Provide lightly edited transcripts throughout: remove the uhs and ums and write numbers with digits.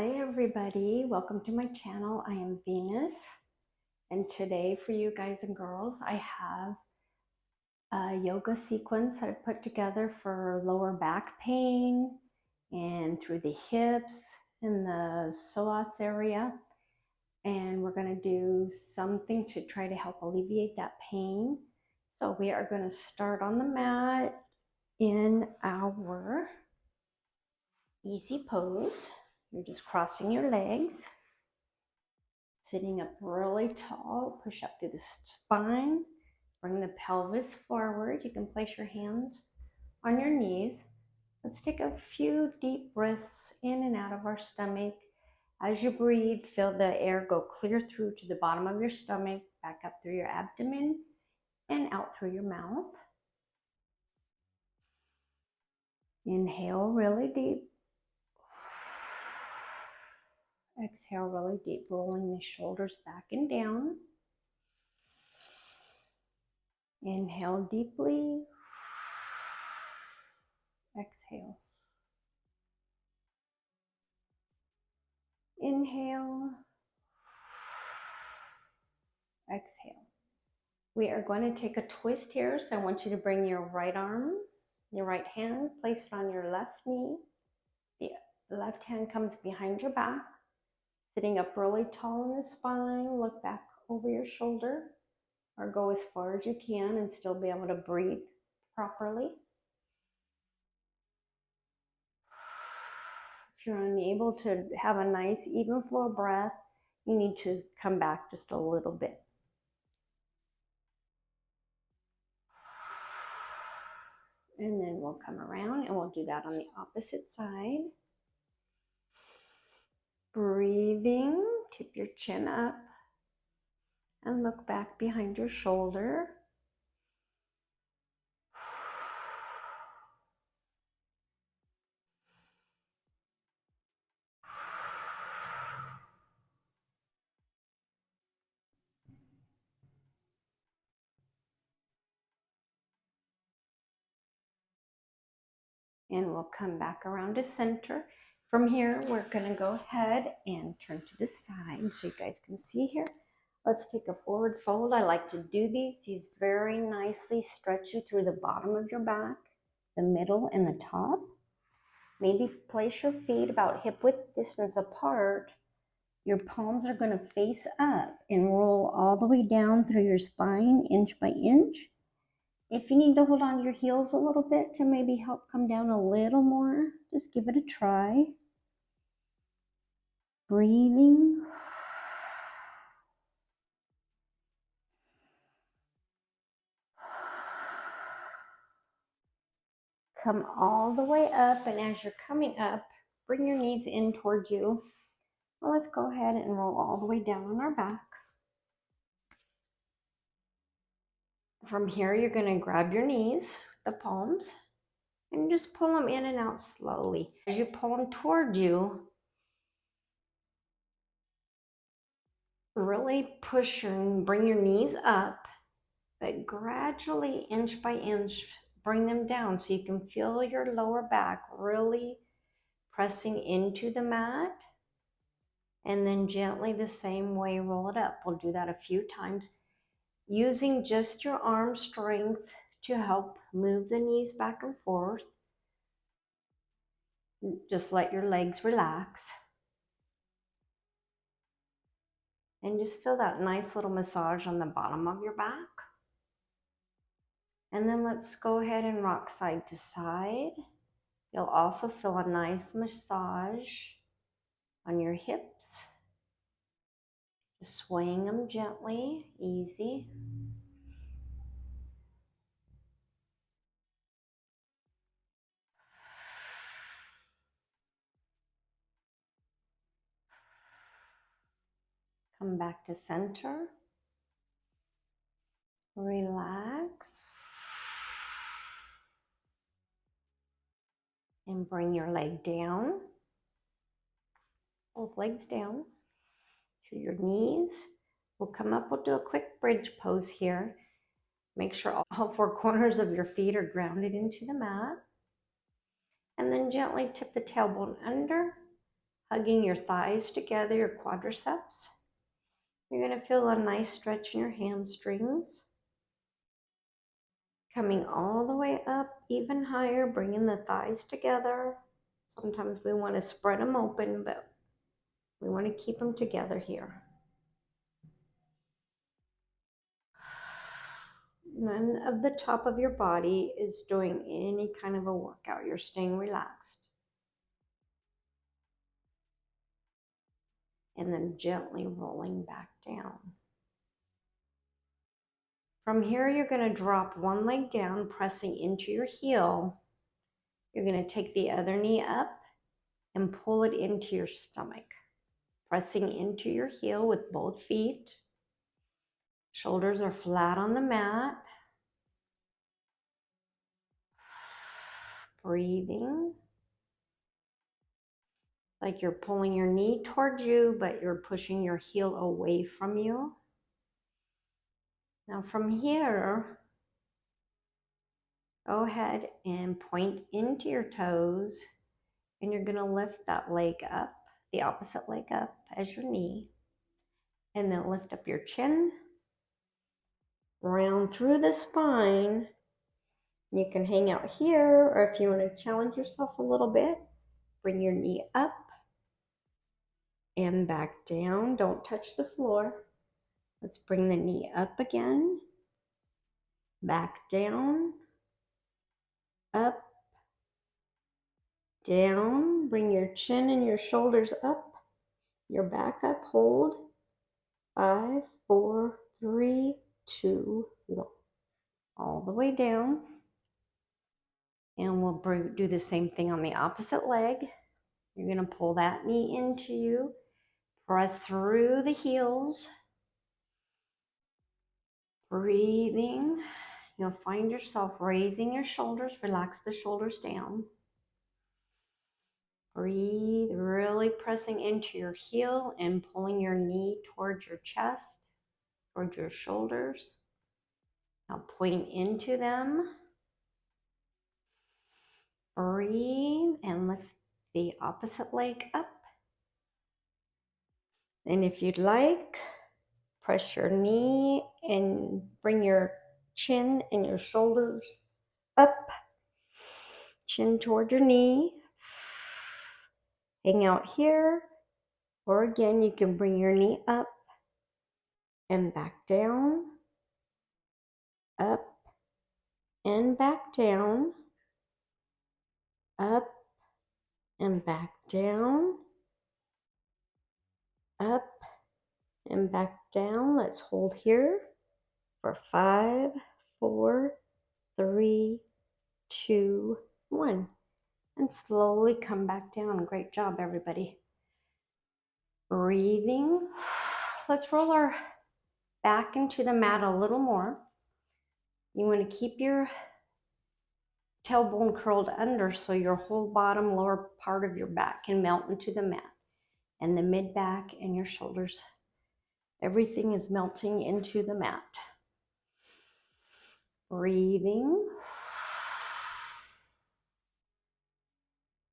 Hi everybody, welcome to my channel. I am Venus, and today for you guys and girls I have a yoga sequence that I put together for lower back pain and through the hips and the soas area, and we're going to do something to try to help alleviate that pain. So we are going to start on the mat in our easy pose. You're just crossing your legs, sitting up really tall, push up through the spine, bring the pelvis forward. You can place your hands on your knees. Let's take a few deep breaths in and out of our stomach. As you breathe, feel the air go clear through to the bottom of your stomach, back up through your abdomen, and out through your mouth. Inhale really deep. Exhale really deep, rolling the shoulders back and down. Inhale deeply. Exhale. Inhale. Exhale. We are going to take a twist here, so I want you to bring your right arm, your right hand, place it on your left knee. The left hand comes behind your back, sitting up really tall in the spine. Look back over your shoulder, or go as far as you can and still be able to breathe properly. If you're unable to have a nice even flow breath, you need to come back just a little bit. And then we'll come around and we'll do that on the opposite side. Breathing, tip your chin up and look back behind your shoulder. And we'll come back around to center. From here, we're going to go ahead and turn to the side so you guys can see here. Let's take a forward fold. I like to do these. These very nicely stretch you through the bottom of your back, the middle, and the top. Maybe place your feet about hip width distance apart. Your palms are going to face up and roll all the way down through your spine, inch by inch. If you need to hold on to your heels a little bit to maybe help come down a little more, just give it a try. Breathing. Come all the way up, and as you're coming up, bring your knees in towards you. Well, let's go ahead and roll all the way down on our back. From here, you're going to grab your knees, the palms, and just pull them in and out slowly. As you pull them toward you, really push and bring your knees up, but gradually, inch by inch, bring them down so you can feel your lower back really pressing into the mat. And then gently the same way roll it up. We'll do that a few times, using just your arm strength to help move the knees back and forth. Just let your legs relax. And just feel that nice little massage on the bottom of your back. And then let's go ahead and rock side to side. You'll also feel a nice massage on your hips. Just swaying them gently, easy. Come back to center. Relax. And bring your leg down. Both legs down to your knees. We'll come up, we'll do a quick bridge pose here. Make sure all four corners of your feet are grounded into the mat. And then gently tip the tailbone under. hugging your thighs together, your quadriceps. You're going to feel a nice stretch in your hamstrings. Coming all the way up, even higher, bringing the thighs together. Sometimes we want to spread them open, but we want to keep them together here. None of the top of your body is doing any kind of a workout. You're staying relaxed. And then gently rolling back down. From here, you're going to drop one leg down, pressing into your heel. You're going to take the other knee up and pull it into your stomach, pressing into your heel with both feet. Shoulders are flat on the mat. Breathing. Like you're pulling your knee towards you, but you're pushing your heel away from you. Now from here, go ahead and point into your toes, and you're going to lift that leg up, the opposite leg up as your knee, and then lift up your chin, round through the spine. You can hang out here, or if you want to challenge yourself a little bit, bring your knee up and back down. Don't touch the floor. Let's bring the knee up again, back down, up, down. Bring your chin and your shoulders up, your back up. Hold. 5, 4, 3, 2, 1. All the way down. And we'll do the same thing on the opposite leg. You're going to pull that knee into you. Press through the heels. Breathing. You'll find yourself raising your shoulders. Relax the shoulders down. Breathe, really pressing into your heel and pulling your knee towards your chest, towards your shoulders. Now point into them. Breathe and lift the opposite leg up. And if you'd like, press your knee and bring your chin and your shoulders up. Chin toward your knee. Hang out here. Or again, you can bring your knee up and back down. Up and back down. Up and back down. Up and back down. Let's hold here for 5, 4, 3, 2, 1. And slowly come back down. Great job, everybody. Breathing. Let's roll our back into the mat a little more. You want to keep your tailbone curled under so your whole bottom lower part of your back can melt into the mat. And the mid back and your shoulders. Everything is melting into the mat. Breathing.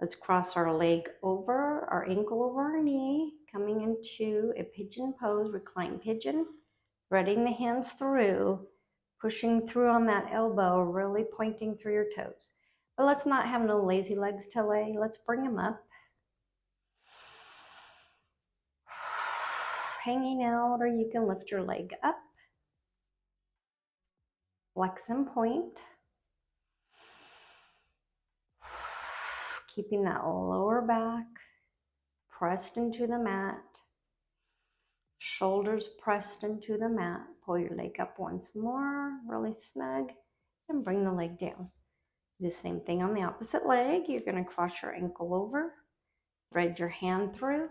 Let's cross our leg over, our ankle over our knee, coming into a pigeon pose, reclined pigeon, threading the hands through, pushing through on that elbow, really pointing through your toes. But let's not have no lazy legs to lay. Let's bring them up. Hanging out, or you can lift your leg up. Flex and point. Keeping that lower back pressed into the mat. Shoulders pressed into the mat. Pull your leg up once more, really snug, and bring the leg down. Do the same thing on the opposite leg. You're going to cross your ankle over, thread your hand through,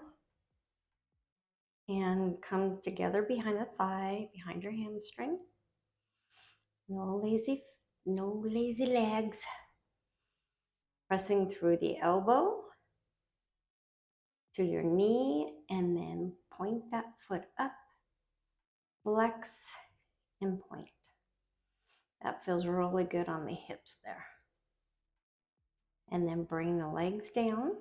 and come together behind the thigh, behind your hamstring. No lazy legs. Pressing through the elbow to your knee, and then point that foot up, flex, and point. That feels really good on the hips there. And then bring the legs down.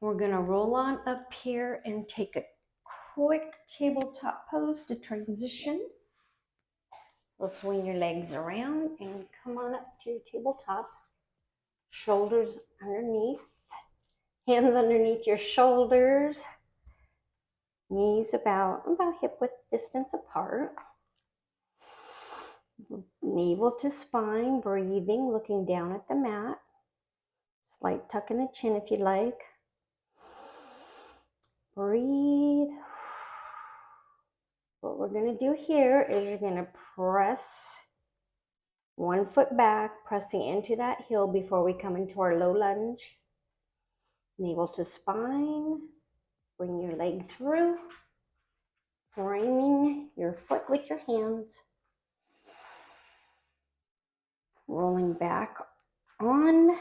We're gonna roll on up here and take a quick tabletop pose to transition. So swing your legs around and come on up to your tabletop. Shoulders underneath, hands underneath your shoulders, knees about hip width distance apart. Navel to spine, breathing, looking down at the mat. Slight tuck in the chin if you'd like. Breathe. What we're going to do here is you're going to press one foot back, pressing into that heel before we come into our low lunge. Navel to spine. Bring your leg through. Framing your foot with your hands. Rolling back on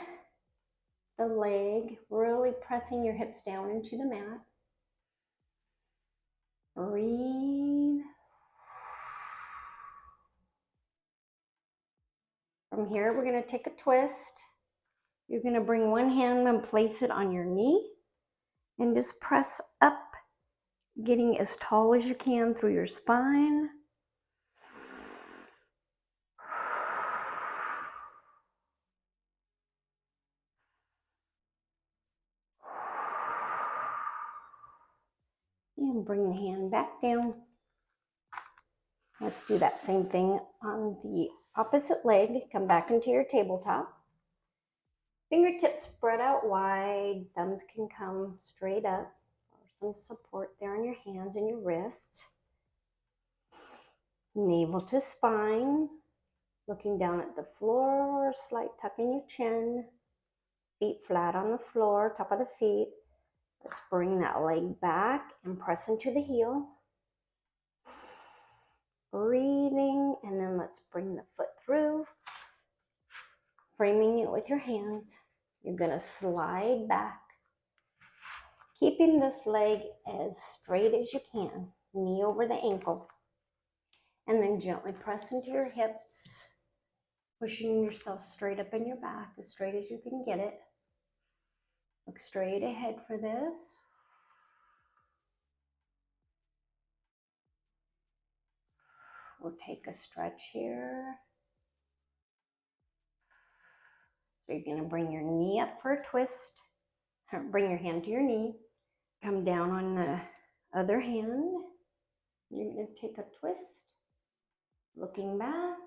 the leg, really pressing your hips down into the mat. Breathe. From here, we're going to take a twist. You're going to bring one hand and place it on your knee and just press up, getting as tall as you can through your spine. And bring the hand back down. Let's do that same thing on the opposite leg. Come back into your tabletop. Fingertips spread out wide. Thumbs can come straight up. Or some support there on your hands and your wrists. Navel to spine. Looking down at the floor. Slight tuck in your chin. Feet flat on the floor, top of the feet. Let's bring that leg back and press into the heel. Breathing, and then let's bring the foot through, framing it with your hands. You're going to slide back, keeping this leg as straight as you can, knee over the ankle, and then gently press into your hips, pushing yourself straight up in your back, as straight as you can get it. Look straight ahead for this. We'll take a stretch here. So you're going to bring your knee up for a twist. Bring your hand to your knee. Come down on the other hand. You're going to take a twist. Looking back.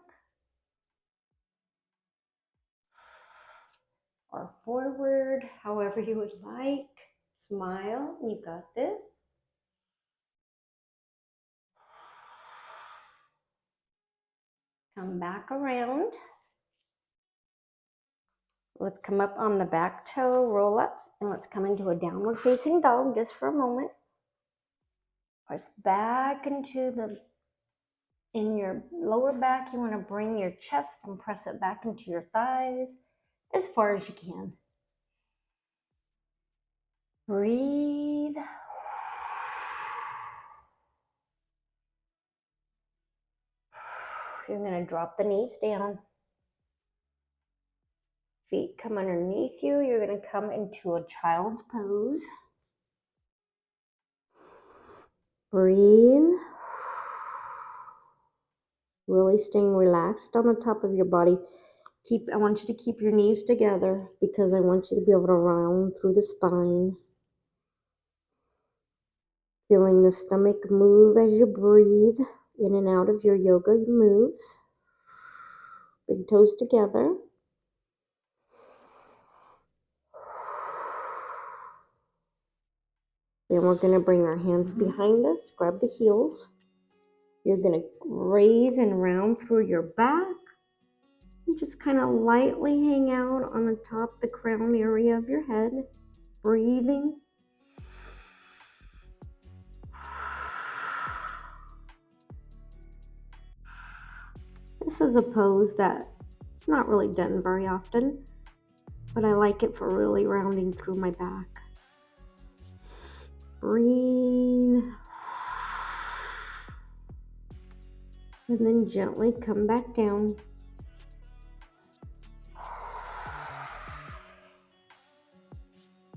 Or forward, however you would like. Smile. You got this. Come back around. Let's come up on the back toe, roll up, and let's come into a downward facing dog just for a moment. Press back in your lower back. You want to bring your chest and press it back into your thighs as far as you can. Breathe. You're going to drop the knees down. Feet come underneath you. You're going to come into a child's pose. Breathe. Really staying relaxed on the top of your body. I want you to keep your knees together because I want you to be able to round through the spine. Feeling the stomach move as you breathe in and out of your yoga moves. Big toes together. Then we're going to bring our hands behind us, grab the heels. You're going to raise and round through your back. And just kind of lightly hang out on the top, the crown area of your head. Breathing. This is a pose that it's not really done very often, but I like it for really rounding through my back. Breathe. And then gently come back down.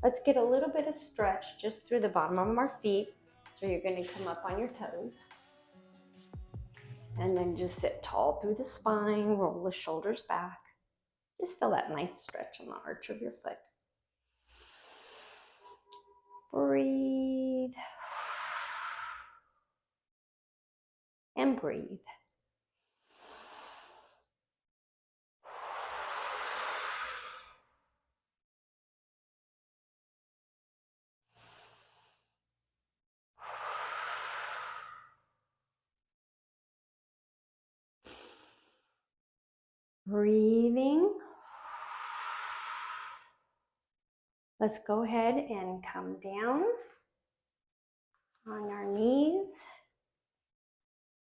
Let's get a little bit of stretch just through the bottom of our feet. So you're going to come up on your toes. And then just sit tall through the spine, roll the shoulders back. Just feel that nice stretch on the arch of your foot. Breathe. And breathe. Breathing. Let's go ahead and come down on our knees.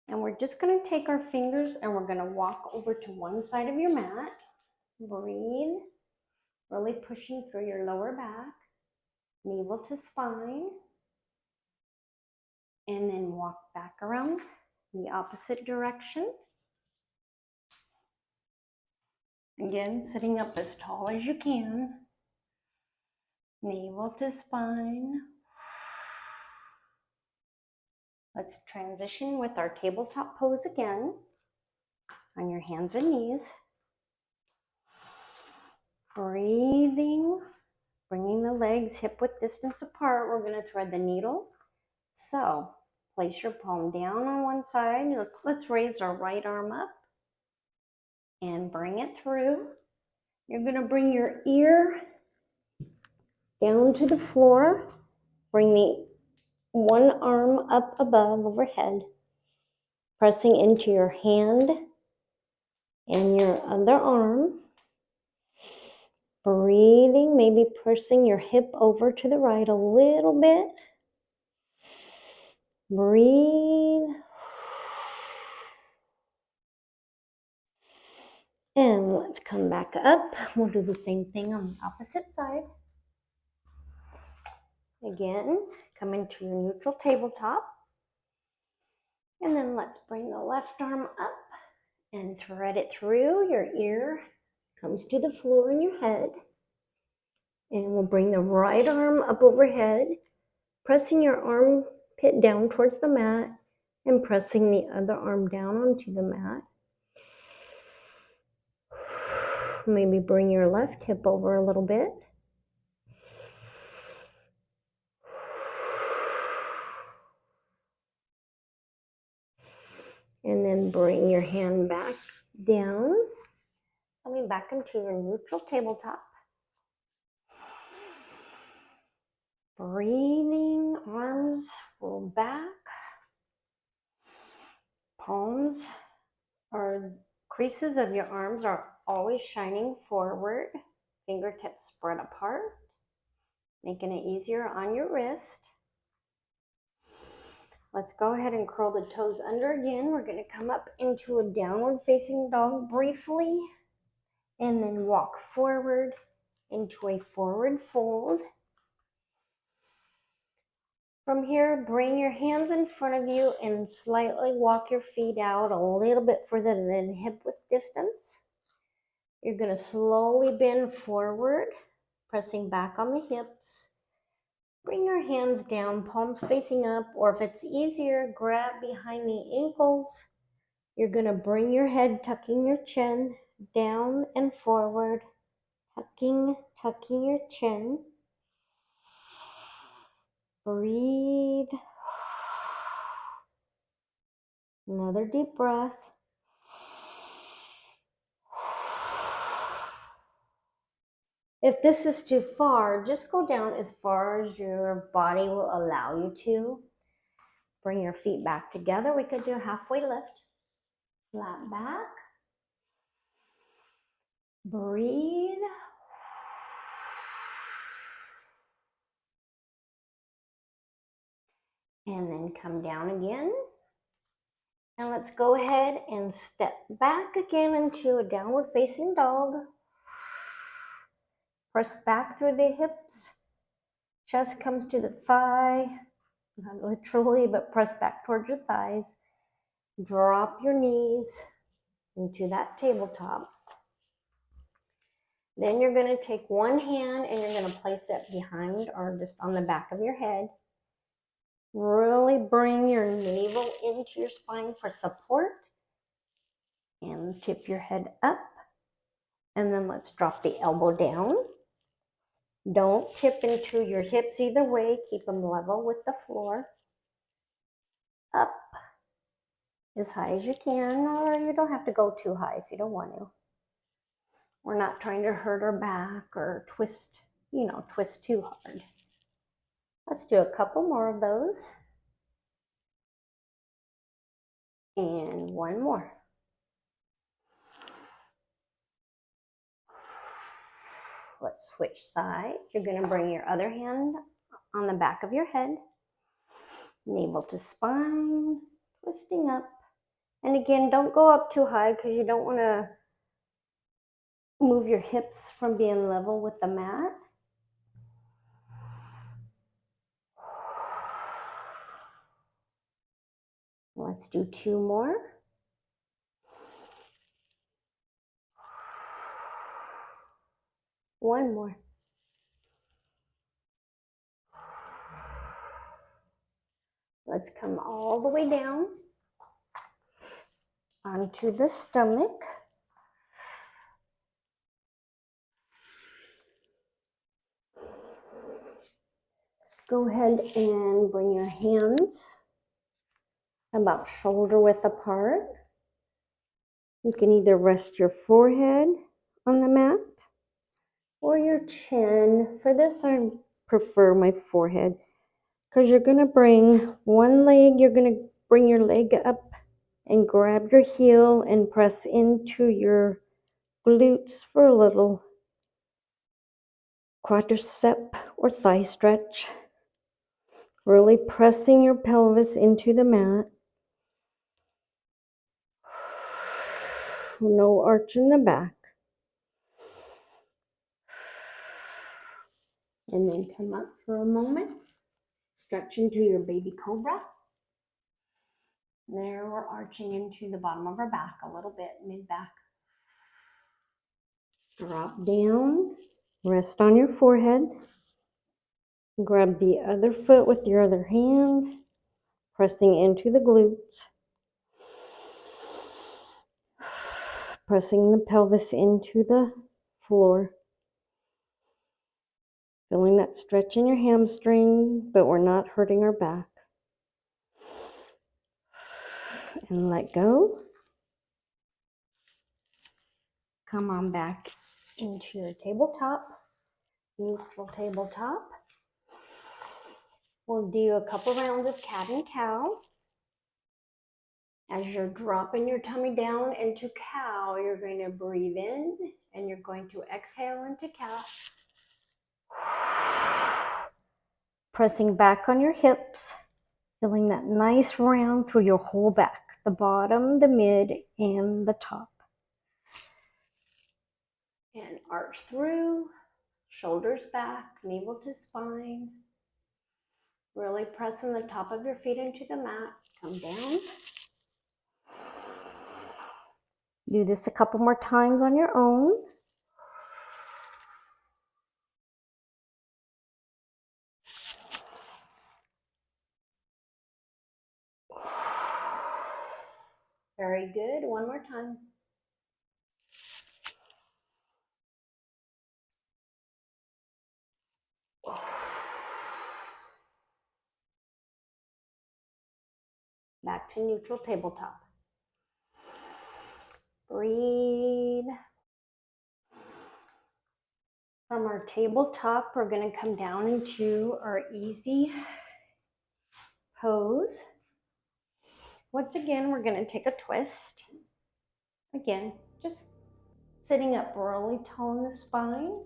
And we're just going to take our fingers and we're going to walk over to one side of your mat. Breathe. Really pushing through your lower back, navel to spine. And then walk back around the opposite direction. Again, sitting up as tall as you can. Navel to spine. Let's transition with our tabletop pose again. On your hands and knees. Breathing. Bringing the legs hip width distance apart. We're going to thread the needle. So, place your palm down on one side. Let's raise our right arm up. And bring it through. You're going to bring your ear down to the floor. Bring the one arm up above overhead, pressing into your hand and your other arm. Breathing, maybe pushing your hip over to the right a little bit. Breathe. And let's come back up. We'll do the same thing on the opposite side. Again, come into your neutral tabletop. And then let's bring the left arm up and thread it through. Your ear comes to the floor in your head. And we'll bring the right arm up overhead, pressing your armpit down towards the mat and pressing the other arm down onto the mat. Maybe bring your left hip over a little bit. And then bring your hand back down. Coming back into your neutral tabletop. Breathing, arms roll back. Palms or creases of your arms are always shining forward. Fingertips spread apart, making it easier on your wrist. Let's go ahead and curl the toes under again. We're going to come up into a downward facing dog briefly and then walk forward into a forward fold. From here, bring your hands in front of you and slightly walk your feet out a little bit further than hip width distance. You're going to slowly bend forward, pressing back on the hips. Bring your hands down, palms facing up, or if it's easier, grab behind the ankles. You're going to bring your head, tucking your chin down and forward, tucking your chin. Breathe. Another deep breath. If this is too far, just go down as far as your body will allow you to. Bring your feet back together. We could do a halfway lift. Flat back. Breathe. And then come down again. And let's go ahead and step back again into a downward facing dog. Press back through the hips. Chest comes to the thigh. Not literally, but press back towards your thighs. Drop your knees into that tabletop. Then you're going to take one hand and you're going to place it behind or just on the back of your head. Really bring your navel into your spine for support. And tip your head up. And then let's drop the elbow down. Don't tip into your hips either way. Keep them level with the floor. Up as high as you can, or you don't have to go too high if you don't want to. We're not trying to hurt our back or twist, twist too hard. Let's do a couple more of those. And one more. Let's switch sides. You're going to bring your other hand on the back of your head. Navel to spine, twisting up. And again, don't go up too high because you don't want to move your hips from being level with the mat. Let's do two more. One more. Let's come all the way down onto the stomach. Go ahead and bring your hands about shoulder width apart. You can either rest your forehead on the mat or your chin. For this, I prefer my forehead because you're going to bring one leg, you're going to bring your leg up and grab your heel and press into your glutes for a little quadricep or thigh stretch. Really pressing your pelvis into the mat. No arch in the back. And then come up for a moment. Stretch into your baby cobra. There, we're arching into the bottom of our back a little bit, mid-back. Drop down. Rest on your forehead. Grab the other foot with your other hand. Pressing into the glutes. Pressing the pelvis into the floor. Feeling that stretch in your hamstring, but we're not hurting our back. And let go. Come on back into your tabletop, neutral tabletop. We'll do a couple rounds of cat and cow. As you're dropping your tummy down into cow, you're going to breathe in and you're going to exhale into cow. Pressing back on your hips, feeling that nice round through your whole back, the bottom, the mid, and the top. And arch through, shoulders back, navel to spine. Really pressing the top of your feet into the mat. Come down. Do this a couple more times on your own. Very good. One more time. Back to neutral tabletop. Breathe. From our tabletop, we're going to come down into our easy pose. Once again, we're going to take a twist. Again, just sitting up really tall in the spine.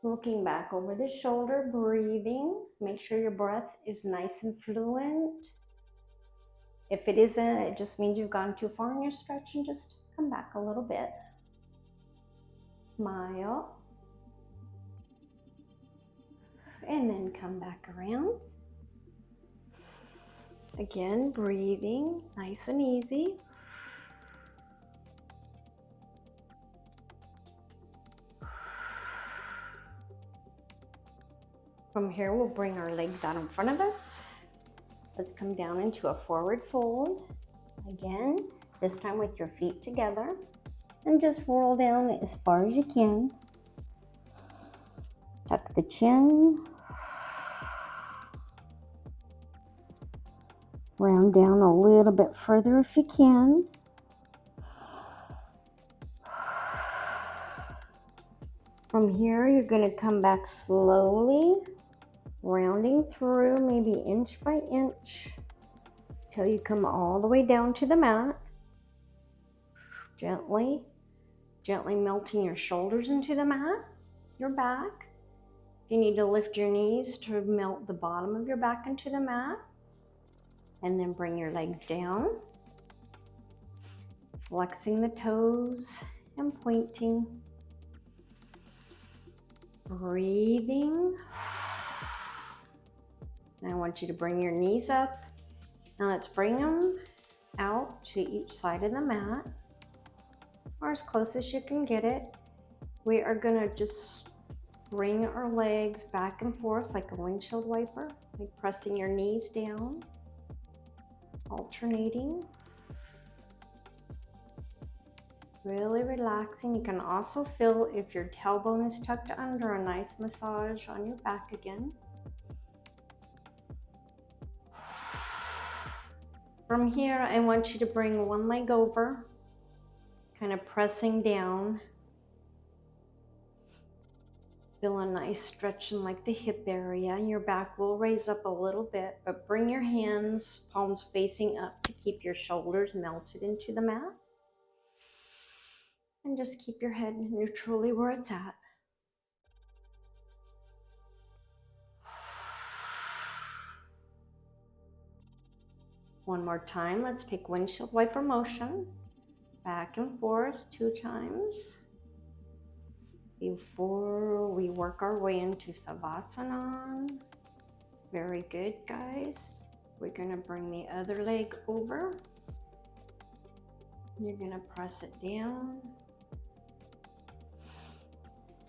Looking back over the shoulder, breathing. Make sure your breath is nice and fluent. If it isn't, it just means you've gone too far in your stretch, and just come back a little bit. Smile. And then come back around. Again, breathing nice and easy. From here, we'll bring our legs out in front of us. Let's come down into a forward fold. Again, this time with your feet together. And just roll down as far as you can. Tuck the chin. Round down a little bit further if you can. From here, you're going to come back slowly, rounding through maybe inch by inch till you come all the way down to the mat. Gently melting your shoulders into the mat, your back. You need to lift your knees to melt the bottom of your back into the mat. And then bring your legs down, flexing the toes and pointing. Breathing. And I want you to bring your knees up. Now let's bring them out to each side of the mat, or as close as you can get it. We are going to just bring our legs back and forth like a windshield wiper, like pressing your knees down, alternating. Really relaxing. You can also feel if your tailbone is tucked under, a nice massage on your back again. From here, I want you to bring one leg over, kind of pressing down. Feel a nice stretch in like the hip area. Your back will raise up a little bit, but bring your hands, palms facing up to keep your shoulders melted into the mat. And just keep your head neutrally where it's at. One more time, let's take windshield wiper motion, back and forth 2 times before we work our way into Savasana. Very good, guys. We're gonna bring the other leg over. You're gonna press it down.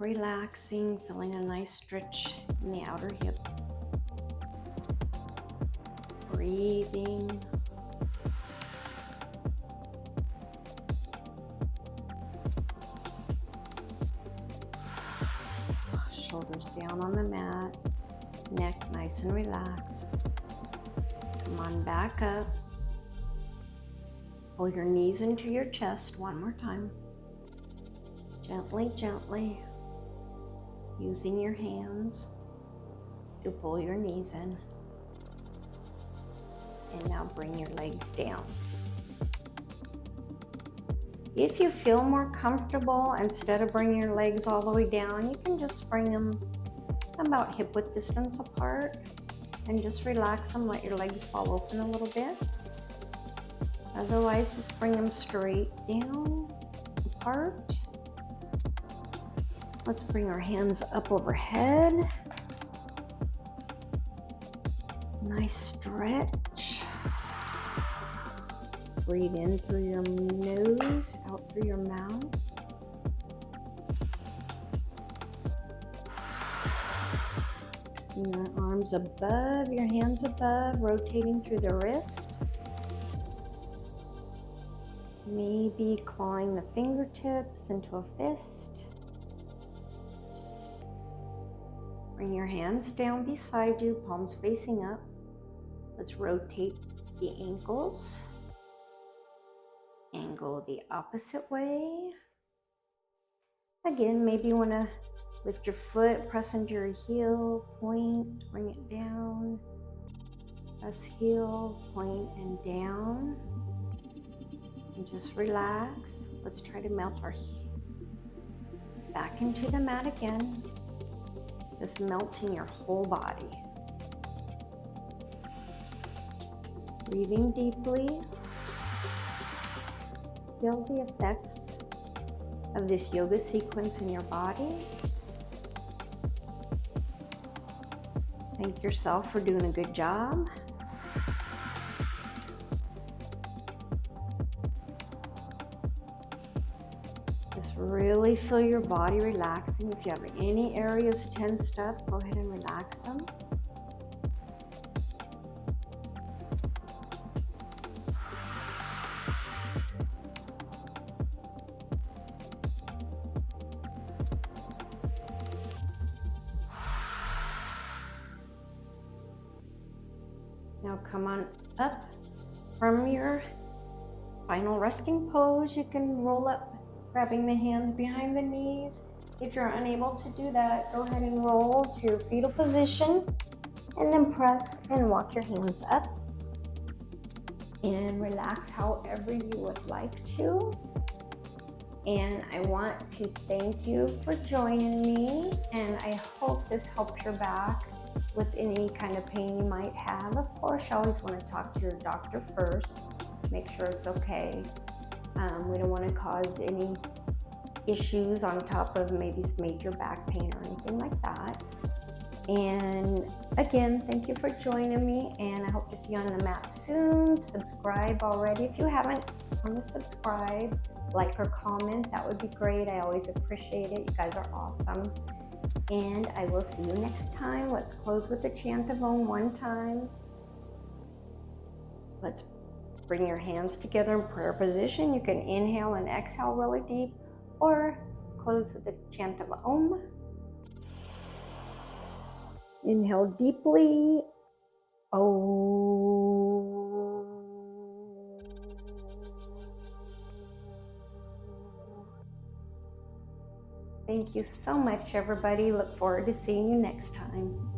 Relaxing, feeling a nice stretch in the outer hip. Breathing. Shoulders down on the mat. Neck nice and relaxed. Come on back up. Pull your knees into your chest one more time. Gently, gently. Using your hands to pull your knees in. And now bring your legs down. If you feel more comfortable, instead of bringing your legs all the way down, you can just bring them about hip width distance apart and just relax them, let your legs fall open a little bit. Otherwise, just bring them straight down, apart. Let's bring our hands up overhead. Nice stretch. Breathe in through your nose, out through your mouth. Your arms above, your hands above, rotating through the wrist. Maybe clawing the fingertips into a fist. Bring your hands down beside you, palms facing up. Let's rotate the ankles. Angle the opposite way. Again, maybe you want to lift your foot, press into your heel, point, bring it down. Press heel, point, and down. And just relax. Let's try to melt our back into the mat again. Just melting your whole body. Breathing deeply. Feel the effects of this yoga sequence in your body. Thank yourself for doing a good job. Just really feel your body relaxing. If you have any areas tensed up, go ahead and relax them. Now come on up from your final resting pose. You can roll up, grabbing the hands behind the knees. If you're unable to do that, go ahead and roll to fetal position and then press and walk your hands up and relax however you would like to. And I want to thank you for joining me, and I hope this helps your back with any kind of pain you might have. Of course, you always want to talk to your doctor first, make sure it's okay. We don't want to cause any issues on top of maybe some major back pain or anything like that. And again, thank you for joining me, and I hope to see you on the mat soon. Subscribe already if you haven't. Want to subscribe, like or comment, that would be great. I always appreciate it. You guys are awesome. And I will see you next time. Let's close with the chant of Om one time. Let's bring your hands together in prayer position. You can inhale and exhale really deep, or close with the chant of Om. Inhale deeply. Om. Thank you so much, everybody. Look forward to seeing you next time.